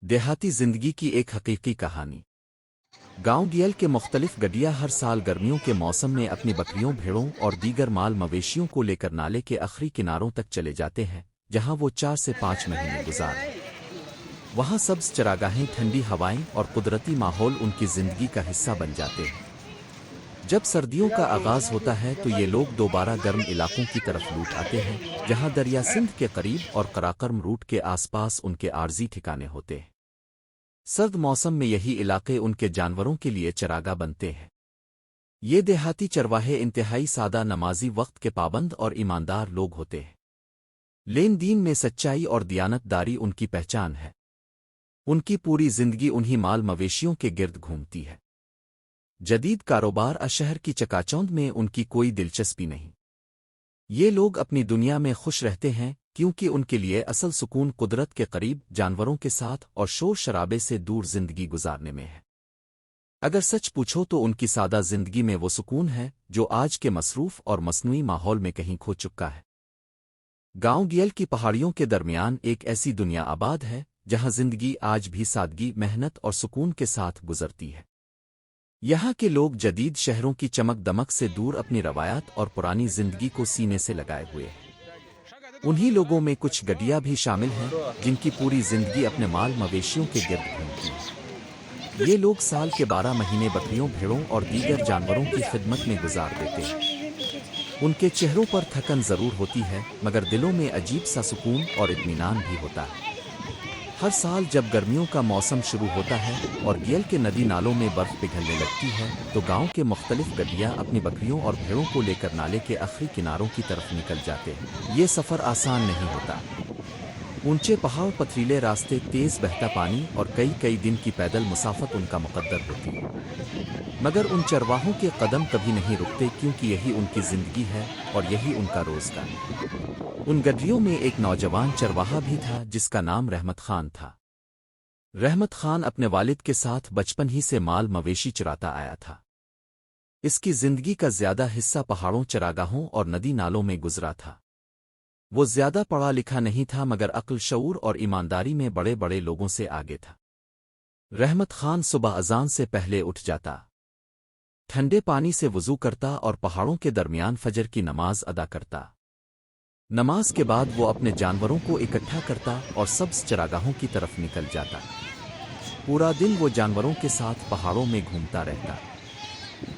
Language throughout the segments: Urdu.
دیہاتی زندگی کی ایک حقیقی کہانی۔ گاؤں گیل کے مختلف گڈیا ہر سال گرمیوں کے موسم میں اپنی بکریوں، بھیڑوں اور دیگر مال مویشیوں کو لے کر نالے کے آخری کناروں تک چلے جاتے ہیں، جہاں وہ 4 سے 5 مہینے گزارتے۔ وہاں سبز چراگاہیں، ٹھنڈی ہوائیں اور قدرتی ماحول ان کی زندگی کا حصہ بن جاتے ہیں۔ جب سردیوں کا آغاز ہوتا ہے تو یہ لوگ دوبارہ گرم علاقوں کی طرف لوٹ آتے ہیں، جہاں دریا سندھ کے قریب اور قراقرم روٹ کے آس پاس ان کے عارضی ٹھکانے ہوتے ہیں۔ سرد موسم میں یہی علاقے ان کے جانوروں کے لیے چراگاہ بنتے ہیں۔ یہ دیہاتی چرواہے انتہائی سادہ، نمازی، وقت کے پابند اور ایماندار لوگ ہوتے ہیں۔ لین دین میں سچائی اور دیانت داری ان کی پہچان ہے۔ ان کی پوری زندگی انہی مال مویشیوں کے گرد گھومتی ہے۔ جدید کاروبار شہر کی چکاچوند میں ان کی کوئی دلچسپی نہیں۔ یہ لوگ اپنی دنیا میں خوش رہتے ہیں کیونکہ ان کے لیے اصل سکون قدرت کے قریب، جانوروں کے ساتھ اور شور شرابے سے دور زندگی گزارنے میں ہے۔ اگر سچ پوچھو تو ان کی سادہ زندگی میں وہ سکون ہے جو آج کے مصروف اور مصنوعی ماحول میں کہیں کھو چکا ہے۔ گاؤں گیل کی پہاڑیوں کے درمیان ایک ایسی دنیا آباد ہے جہاں زندگی آج بھی سادگی، محنت اور سکون کے ساتھ گزرتی ہے۔ یہاں کے لوگ جدید شہروں کی چمک دمک سے دور اپنی روایات اور پرانی زندگی کو سینے سے لگائے ہوئے ہیں۔ انہی لوگوں میں کچھ گڈیا بھی شامل ہیں جن کی پوری زندگی اپنے مال مویشیوں کے گرد گھومتی ہے۔ یہ لوگ سال کے 12 مہینے بکریوں، بھیڑوں اور دیگر جانوروں کی خدمت میں گزار دیتے ہیں۔ ان کے چہروں پر تھکن ضرور ہوتی ہے، مگر دلوں میں عجیب سا سکون اور اطمینان بھی ہوتا ہے۔ ہر سال جب گرمیوں کا موسم شروع ہوتا ہے اور گیل کے ندی نالوں میں برف پگھلنے لگتی ہے تو گاؤں کے مختلف گڈیا اپنی بکریوں اور بھیڑوں کو لے کر نالے کے آخری کناروں کی طرف نکل جاتے ہیں۔ یہ سفر آسان نہیں ہوتا۔ اونچے پہاڑ، پتھریلے راستے، تیز بہتا پانی اور کئی دن کی پیدل مسافت ان کا مقدر ہوتی ہے۔ مگر ان چرواہوں کے قدم کبھی نہیں رکتے کیونکہ یہی ان کی زندگی ہے اور یہی ان کا روزگار ہے۔ ان گڈریوں میں ایک نوجوان چرواہا بھی تھا جس کا نام رحمت خان تھا۔ رحمت خان اپنے والد کے ساتھ بچپن ہی سے مال مویشی چراتا آیا تھا۔ اس کی زندگی کا زیادہ حصہ پہاڑوں، چراگاہوں اور ندی نالوں میں گزرا تھا۔ وہ زیادہ پڑھا لکھا نہیں تھا مگر عقل، شعور اور ایمانداری میں بڑے لوگوں سے آگے تھا۔ رحمت خان صبح اذان سے پہلے اٹھ جاتا، ٹھنڈے پانی سے وضو کرتا اور پہاڑوں کے درمیان فجر کی نماز ادا کرتا۔ نماز کے بعد وہ اپنے جانوروں کو اکٹھا کرتا اور سبز چراگاہوں کی طرف نکل جاتا۔ پورا دن وہ جانوروں کے ساتھ پہاڑوں میں گھومتا رہتا،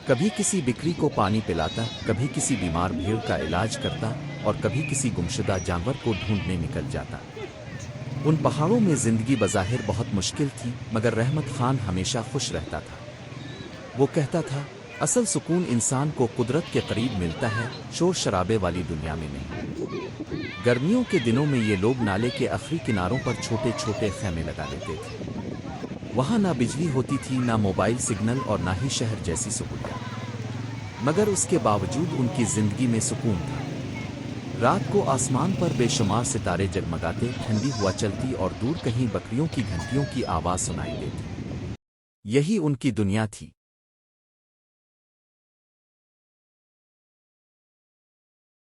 کبھی کسی بکری کو پانی پلاتا، کبھی کسی بیمار بھیڑ کا علاج کرتا اور کبھی کسی گمشدہ جانور کو ڈھونڈنے نکل جاتا۔ ان پہاڑوں میں زندگی بظاہر بہت مشکل تھی مگر رحمت خان ہمیشہ خوش رہتا تھا۔ وہ کہتا تھا، اصل سکون انسان کو قدرت کے قریب ملتا ہے، شور شرابے والی دنیا میں نہیں۔ گرمیوں کے دنوں میں یہ لوگ نالے کے آخری کناروں پر چھوٹے خیمے لگا لیتے تھے۔ وہاں نہ بجلی ہوتی تھی، نہ موبائل سگنل اور نہ ہی شہر جیسی سہولیات، مگر اس کے باوجود ان کی زندگی میں سکون تھا۔ رات کو آسمان پر بے شمار ستارے جگمگاتے، ٹھنڈی ہوا چلتی اور دور کہیں بکریوں کی گھنٹیوں کی آواز سنائی دیتی۔ یہی ان کی دنیا تھی۔